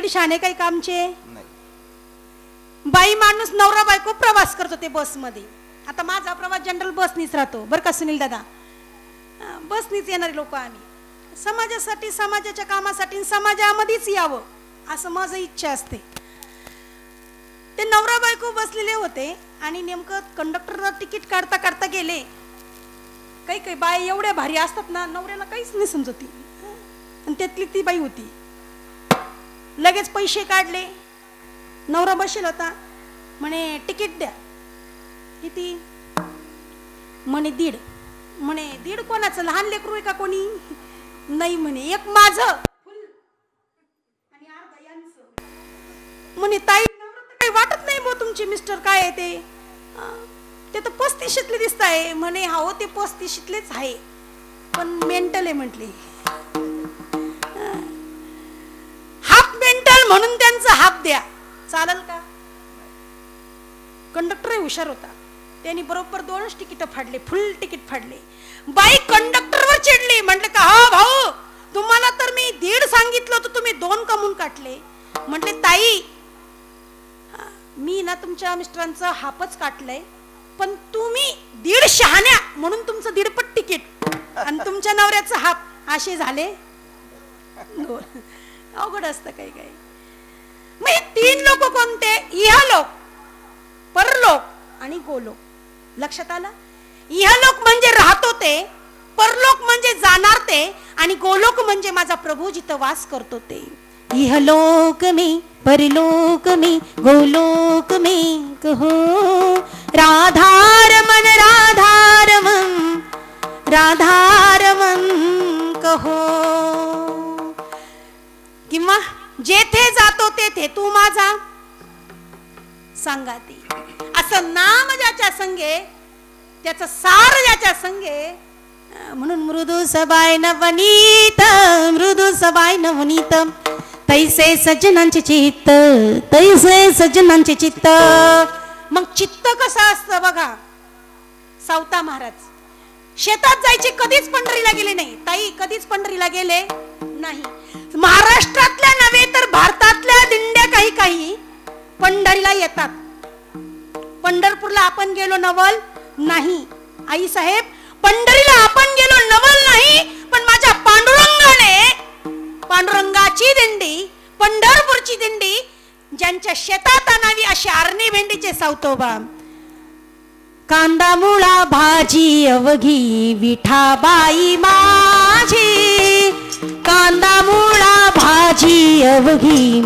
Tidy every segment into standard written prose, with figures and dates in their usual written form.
दीड शाणे काही कामचे बाई माणूस नवरा बायको प्रवास करतो ते बसमध्ये. आता माझा प्रवास जनरल बसनीच राहतो बरं का सुनील दादा. बसनीच येणारे लोक आम्ही. समाजासाठी समाजाच्या कामासाठी समाजामध्येच यावं असं माझं इच्छा असते. ते नवरा बायको बसलेले होते आणि नेमकं कंडक्टरला तिकीट काढता काढता गेले. काही काही बाई एवढ्या भारी असतात ना नवऱ्याला काहीच नाही समजती. आणि त्यातली ती बाई होती. लगेच पैसे काढले. नवरा बसेल होता. म्हणे तिकीट द्या. किती? म्हणे 1.5. म्हणे 1.5 कोणाचं? लहान लेकरू आहे का कोणी? नाही म्हणे, एक माझं आणि अर्धा यांचं. म्हणे ताई काही वाटत नाही बो तुमचे मिस्टर काय आहे ते तर 35शीतले दिसत आहे. म्हणे हो ते 35शीतलेच आहे पण मेंटल आहे म्हटले. हाफ मेंटल म्हणून त्यांचं हाफ द्या. चालेल का? कंडक्टर हुशार होता. त्यांनी बरोबर 2च तिकीट फाडले. फुल तिकीट फाडले. बाई कंडक्टरवर चिडली. म्हटले का हा भाऊ तुम्हाला तर मी 1.5 सांगितलं होतं तुम्ही 2 कमून काटले. म्हटले ताई मी ना तुमच्या मिस्टरांचं हाफच काटलंय पण तुम्ही 1.5 शहाण्या म्हणून तुमचं 1.5 पट तिकीट आणि तुमच्या नवऱ्याचं हाफ असे झाले. अवघड असतं काही काही. मग हे 3 लोक कोणते? इहलोक, परलोक आणि गोलोक. लक्षात आलं? इहलोक म्हणजे राहतो ते, परलोक म्हणजे जाणार ते आणि गोलोक म्हणजे माझा प्रभू जिथं वास करतो ते. इहलोक में परलोक में गोलोक में कहो राधारमण राधारमण राधारमण कहो. किंवा जेथे जातो तेथे तू माझा सांगाती. असं नाम ज्याच्या संगे त्याचं सार ज्याच्या संगे. म्हणून मृदू सबाय नवनीत मृदू सबाय नवनीत तैसे सज्जनांचे चित्त तैसे सज्जनांचे चित्त. मग चित्त कसं असतं बघा. सावता महाराज शेतात जायचे कधीच पंढरीला गेले नाही. ताई कधीच पंढरीला गेले नाही. महाराष्ट्रातल्या नव्हे तर भारतातल्या दिंड्या काही काही पंढरीला येतात. पंढरपूरला आपण गेलो नवल नाही. आई साहेब पंढरीला आपण गेलो नवल नाही पण माझ्या पांडुरंगाने पांडुरंगाची दिंडी पंढरपूरची दिंडी ज्यांच्या शेतात आणावी अशी आरणी भेंडीचे सावतोबा. कांदा मुळा भाजी अवघी विठाबाई माझी. कांदा मुळा भाजी अवघी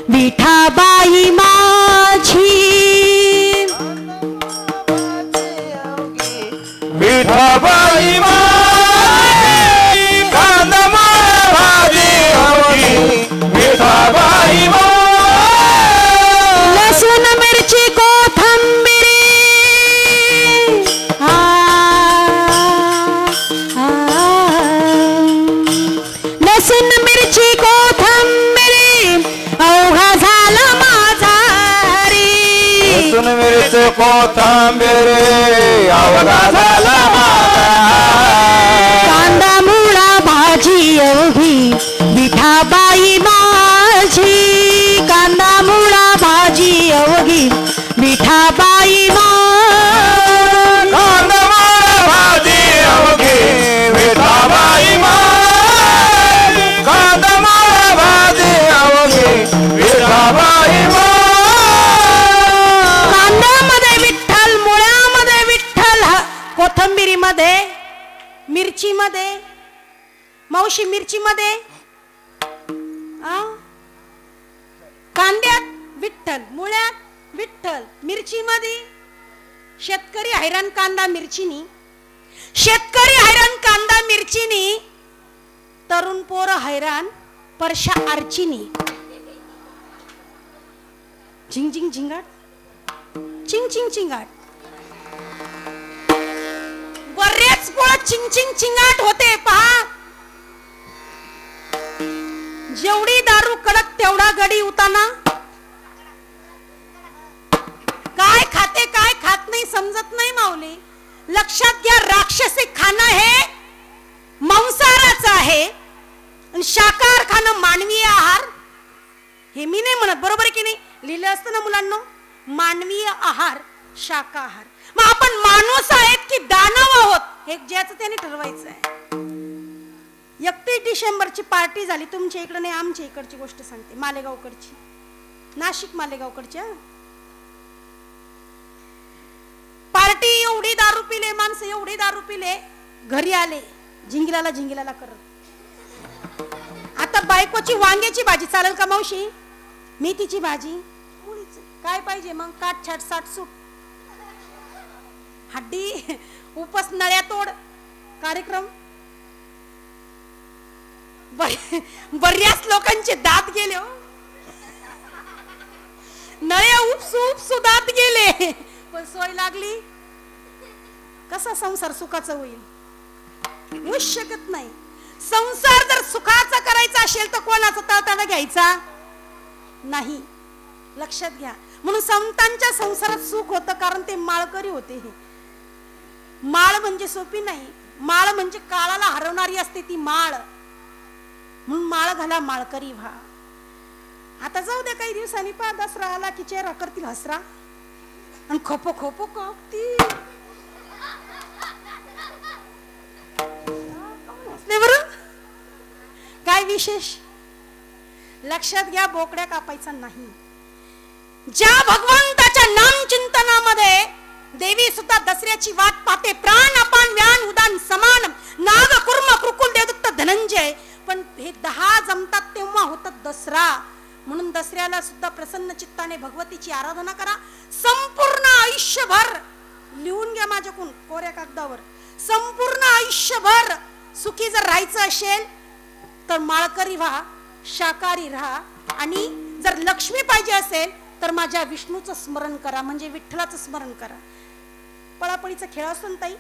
विठाबाई माझी. विठाबाई माझी. कांदा मुळा भाजी अवघी विठाबाई माझी. लसूण मिरची कोथिंबीर लसूण मिरची कोथिंबीर अवघा झाला माझा हरी. लसूण मिरची कोथिंबीर अवघा झाला माझा. कांदा मुळा भाजी अवघी विठाबाई माझी. कांदा मुळा भाजी अवघी विठाबाई माझी. कांदा मुळा भाजी अवघी विठाबाई माझी. कांदा मुळा भाजी अवघी विठाबाई माझी. कांद्यामध्ये विठ्ठल, मुळ्यामध्ये विठ्ठल, कोथिंबीरीमध्ये मिरचीमध्ये मावशी मिरचीमध्ये कांद्यात विठ्ठल, मुळ्यात विठ्ठल, मिरचीमध्ये शेतकरी हैराण कांदा मिरचीनी. शेतकरी हैराण कांदा मिरचीनी. तरुण पोर हैराण परशा आरचीनी. झिंग झिंग झिंगाट चिंग चिंग चिंगाट. बरेच पोळ चिंग चिंग चिंगाट होते पहा. जेवढी दारू कडक तेवढा गडी उताना. काय खाते काय खात नाही समजत नाही माऊली. लक्षात घ्या राक्षसी खाणं हे मांसाहाराचं आहे आणि शाकाहार खाणं मानवी आहार हे मी नाही म्हणत, बरोबर आहे की नाही? लिहिलं असतं ना मुलांना, मानवीय आहार शाकाहार. मग आपण माणूस आहेत की दानव आहोत हे ज्याचं त्याने ठरवायचं आहे. 31 डिसेंबरची पार्टी झाली तुमच्या इकडे नाही, आमच्या इकडची गोष्ट सांगते, मालेगावकडची, नाशिक मालेगावकडची. पार्टी, एवढी दारू पिले माणसं, एवढी दारू पिले, घरी आले झिंगिलाला करत. आता बायकोची वांग्याची भाजी चालेल का मावशी? मेथीची भाजी, काय पाहिजे मग? काट छाट साट सूट, हड्डी उपस, नळ्या तोड कार्यक्रम. बऱ्याच लोकांचे दात गेले हो, नळ्या उपसू दात गेले, पण सोय लागली. कसा संसार सुखाचा होईल? होऊच शकत नाही. संसार जर सुखाचा करायचा असेल तर कोणाचा तळतळा घ्यायचा नाही, लक्षात घ्या. म्हणून संतांच्या संसारात सुख होतं कारण ते माळकरी होते. माळ म्हणजे सोपी नाही, माळ म्हणजे काळाला हरवणारी असते ती माळ. म्हणून माळ घाला, माळकरी व्हा. आता जाऊ द्या, काही दिवसांनी पहा दसरा आला की चेहरा करतील हसरा आणि खोपो खोपो कापती. बरं काय विशेष? लक्षात घ्या, बोकड्या कापायचा नाही. ज्या भगवंताच्या नाम चिंतनामध्ये देवी सुद्धा दसऱ्याची वाट पाहते. प्राण अपान व्यान उदान समान नाग कुर्म कृकुल देवदत्त धनंजय. पण हे 10 जमतात तेव्हा होतात दसरा. म्हणून दसऱ्याला सुद्धा प्रसन्न चित्ताने भगवतीची आराधना करा. संपूर्ण आयुष्यभर लिहून घ्या माझ्याकडून कोऱ्या कागदावर, संपूर्ण आयुष्यभर सुखी जर राहायचं असेल तर माळकरी व्हा, शाकाहारी राहा. आणि जर लक्ष्मी पाहिजे असेल तर माझ्या विष्णूचं स्मरण करा, म्हणजे विठ्ठलाचं स्मरण करा. पळापळीचा खेळ असतो ना ताई,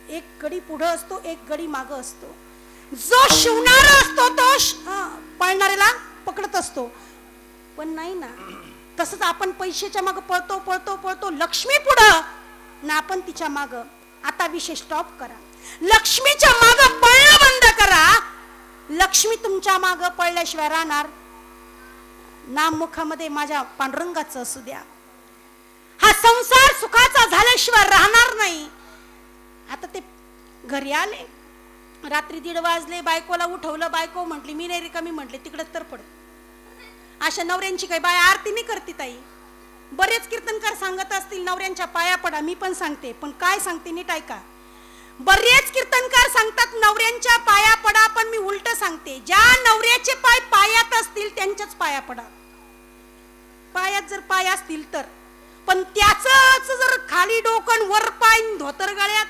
एक गडी पुढे असतो, एक गडी मागं असतो. जो शिवणारा असतो तो पळणाऱ्याला पकडत असतो. पण नाही ना, तसंच आपण पैशाच्या मागं पळतो पळतो पळतो, लक्ष्मी पुढं ना आपण तिच्या मागं. आता विषय स्टॉप करा, लक्ष्मीच्या मागं पळणं बंद करा. लक्ष्मी तुमच्या मागं पळल्याशिवाय राहणार. नाम मुखामध्ये माझ्या पांडुरंगाचं असू द्या. हा संसार सुखाचा झाल्याशिवाय राहणार नाही. आता ते घरी आले, रात्री 1:30 वाजले, बायकोला उठवलं, बायको म्हटली मी नाही रिकामी, म्हटले तिकडेच तर पड. अशा नवऱ्यांची काही बाय आरती नाही करते ताई. बरेच कीर्तनकार सांगत असतील नवऱ्यांच्या पाया पडा, मी पण सांगते, पण काय सांगते नीट ऐका. बरेच कीर्तनकार सांगतात नवऱ्यांच्या पाया पडा, पण मी उलट सांगते, ज्या नवऱ्याचे पाय पायात असतील त्यांच्याच पाया पडा. पायात जर पाय असतील तर. पण त्याच जर खाली डोकन वर पाय धोतर गळ्यात,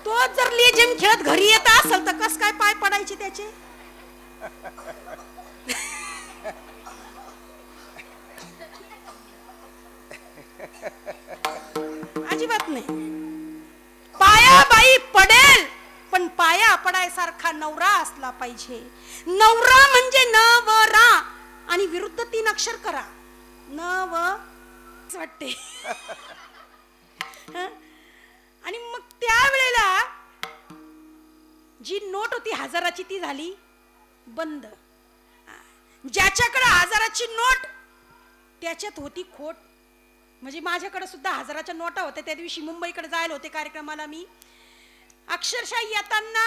तो जर लेझिम खेळत घरी येत असेल तर कस काय पाय पडायचे त्याचे? अजिबात नाही. पाया बाई पडेल, पण पाया पडायसारखा नवरा असला पाहिजे. नवरा म्हणजे नवरा, आणि विरुद्ध 3 अक्षर करा, नव वाटते. आणि मग त्यावेळेला जी नोट होती 1000ची ती झाली बंद. ज्याच्याकडे 1000ची नोट त्याच्यात होती खोट. म्हणजे माझ्याकडे सुद्धा 1000च्या नोटा होत्या. त्या दिवशी मुंबईकडे जायला होते कार्यक्रमाला मी. अक्षरशः येताना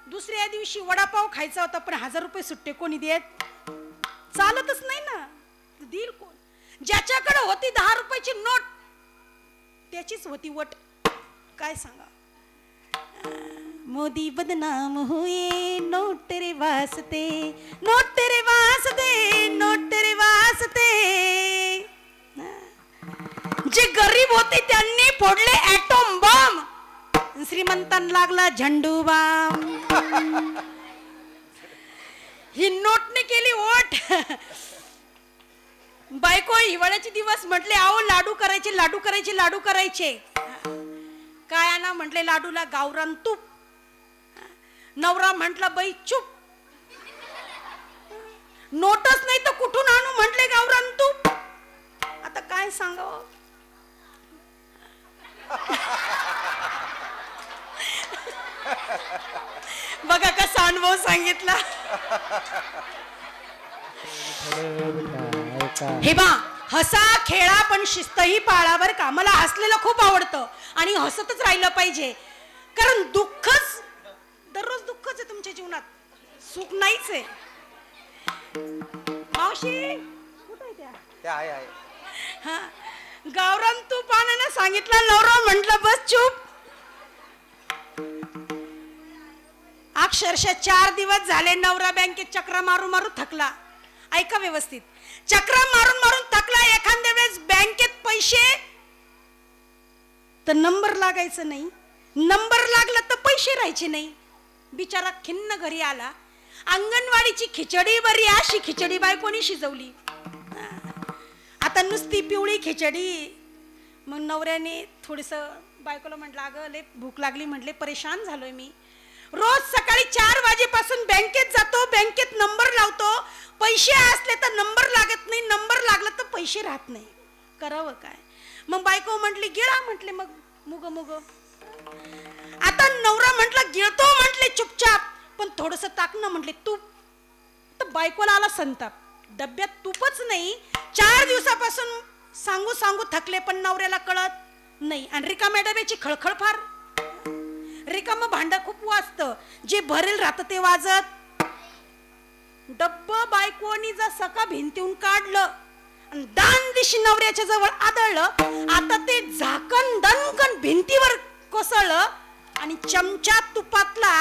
दुसऱ्या दिवशी वडापाव खायचा होता, पण 1000 रुपये सुट्टे कोणी देत? चालतच नाही ना, देईल कोण? ज्याच्याकडे होती 10 रुपयाची नोट त्याचीच होती वट. काय सांगा? मोदी बदनाम हुए, नोट तेरे वास्ते, नोट तेरे वास्ते, नोट तेरे वास्ते. जे गरीब होते त्यांनी फोडले ॲटॉम बॉम्ब, श्रीमंतांना लागला झंडू बाम. ही नोटने केली वोट. बायको हिवाळ्याचे दिवस म्हटले, आओ लाडू करायचे, लाडू करायचे, लाडू करायचे. काय आणा म्हटले? लाडूला गावरान तूप. नवरा म्हटला बाई चूप, नोटच नाही तर कुठून आणू म्हटले गावरान तूप. आता काय सांगावं? बघा कसा अनुभव सांगितला. हे बा हसा खेळा पण शिस्तही पाळा बर का. मला हसलेलं खूप आवडतं आणि हसतच राहिलं पाहिजे, कारण दुःखच दररोज दुःखच आहे तुमच्या जीवनात, सुख नाहीच आहे. मावशी कुठे आहे त्या? आहे. हा गावरान तू पाण्याने सांगितलं नवरा म्हटलं बस चूप. अक्षरशः 4 दिवस झाले नवरा बँकेत चक्रा मारून मारून थकला. ऐका व्यवस्थित, चक्रा मारून मारून थकला. एखाद्या वेळेस बँकेत पैसे तर नंबर लागायचं नाही, नंबर लागला तर पैसे राहायचे नाही. बिचारा खिन्न घरी आला. अंगणवाडीची खिचडी बरी, अशी खिचडी बायकोनी शिजवली. आता नुसती पिवळी खिचडी. मग नवऱ्याने थोडंसं बायकोला म्हटलं अगं लय भूक लागली, म्हटले परेशान झालोय मी. रोज सकाळी 4 वाजेपासून बँकेत जातो, बँकेत नंबर लावतो, पैसे असले तर नंबर लागत नाही, नंबर लागला तर पैसे राहत नाही, करावं काय. मग बायको म्हटली गिळा, म्हटले मग मुग मुग. आता नवरा म्हटलं गिळतो, म्हटले चुपचाप, पण थोडस टाकणं म्हटले तूप. तर बायकोला आला संताप. डब्यात तूपच नाही. 4 दिवसापासून सांगू सांगू थकले, पण नवऱ्याला कळत नाही. आणि रिकाम्या डब्याची खळखळ फार. रिकाम भांड खूप वाजतं, जे भरेल राहतं ते वाजत. डब्बा बायकोनी जर सका भिंतीहून काढलं आणि दान दिशी नवऱ्याच्या जवळ आदळलं. आता ते झाकण दणकन भिंतीवर कोसळलं आणि चमचा तुपातला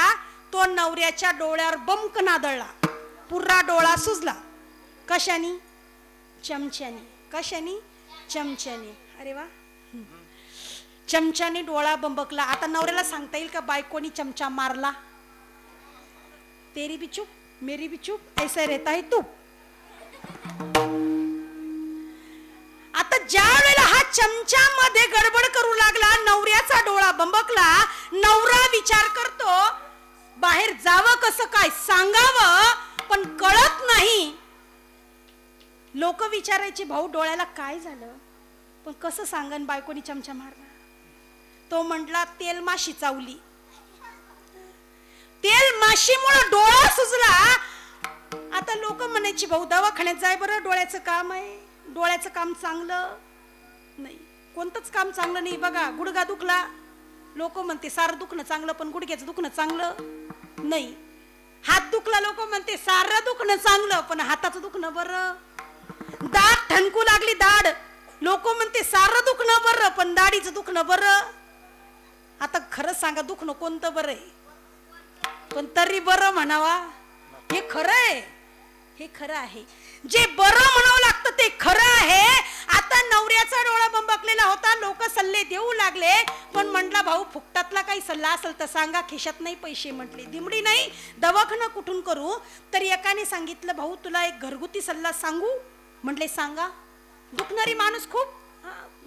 तो नवऱ्याच्या डोळ्यावर बमकन आदळला. पुरा डोळा सुजला. कशानी? चमच्यानी. कशानी? चमच्यानी. अरे वा, चमच्याने डोळा बंबकला. आता नवऱ्याला सांगता येईल का बायकोनी चमचा मारला? तेरी भी चुप मेरी भी चुप, ऐसा रहता है तू. आता ज्या वेळेला हा चमच्यामध्ये गडबड करू लागला, नवऱ्याचा डोळा बंबकला. नवरा विचार करतो बाहेर जावं कसं काय, सांगावं पण कळत नाही. लोक विचारायचे भाऊ डोळ्याला काय झालं, पण कसं सांगन बायकोनी चमचा मारला. तो म्हटला तेल माशी चावली. तेल माशीमुळे डोळा सुजला. आता लोक म्हणायची भाऊ दवाखान्यात जाय बरं, डोळ्याचं काम आहे. डोळ्याचं काम चांगलं नाही, कोणतंच काम चांगलं नाही. बघा गुडघा दुखला, लोक म्हणते सारं दुखणं चांगलं, पण गुडघ्याचं दुखणं चांगलं नाही. हात दुखला, लोक म्हणते सारं दुखणं चांगलं, पण हाताचं दुखणं बरं. दाढ ठणकू लागली, दाढ, लोक म्हणते सारं दुखणं बरं, पण दाढीचं दुखणं बरं. आता खरं सांगा दुखणं कोणतं बरं आहे? पण तरी बरं म्हणावा, हे खरं आहे. हे खरं आहे, जे बरं म्हणावं लागतं ते खरं आहे. आता नवऱ्याचा डोळा बंबकलेला होता. लोक सल्ले देऊ लागले, पण म्हटला भाऊ फुकटातला काही सल्ला असेल तर सांगा, खिशात नाही पैसे. म्हटले दिमडी नाही, दवाखाना कुठून करू? तर एकाने सांगितलं भाऊ तुला एक घरगुती सल्ला सांगू. म्हटले सांगा. दुखणारी माणूस खूप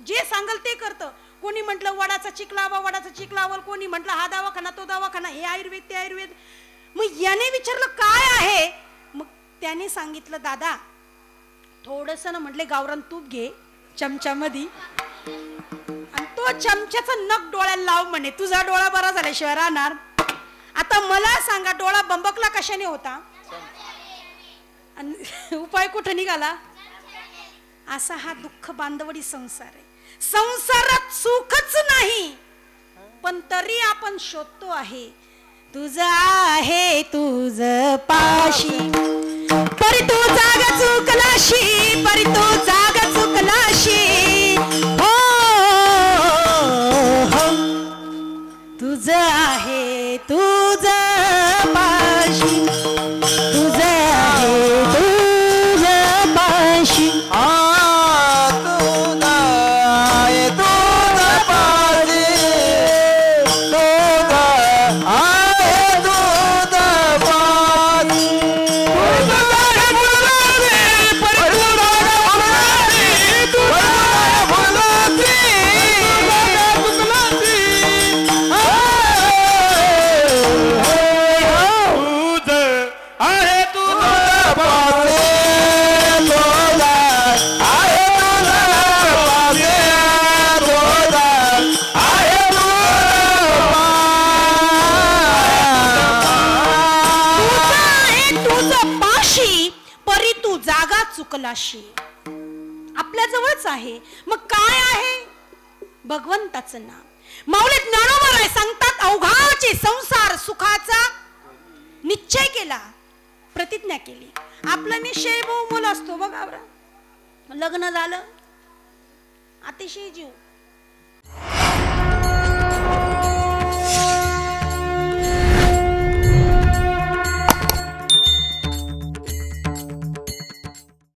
जे सांगल ते करतं. कोणी म्हटलं वडाचा चिक लावा, वडाचा चिक लावल. कोणी म्हटलं हा दवाखाना तो दवाखाना, हे आयुर्वेद ते आयुर्वेद. मग याने विचारलं काय आहे? मग त्याने सांगितलं दादा थोडस ना, म्हटले गावरान तूप घे चमच्यामध्ये आणि तो चमच्याचा नख डोळ्याला लाव म्हणे, तुझा डोळा बरा झाल्याशिवाय राहणार. आता मला सांगा डोळा बंबकला कशाने होता आणि उपाय कुठं निघाला? असा हा दुःख बांधवडी संसार आहे. संसारात सुखच नाही, पण तरी आपण शोधतो आहे. तुझ आहे तुझ पाशी, परी तू जागा चुकलाशी, परी तू जागा चुकलाशी. हो हो तुझ आहे तुझ पाशी, तुझ आहे तुझ पाशी. Oh जीव जागा चुकलाशी. आपल्या जवळच आहे. मग काय आहे? भगवंताचं नाम. माऊली ज्ञानोबा सांगतात, अवघाचे संसार सुखाचा निश्चय केला, प्रतिज्ञा केली. आपला निश्चय बहुमोल असतो बघा. लग्न झालं, अतिशय जीव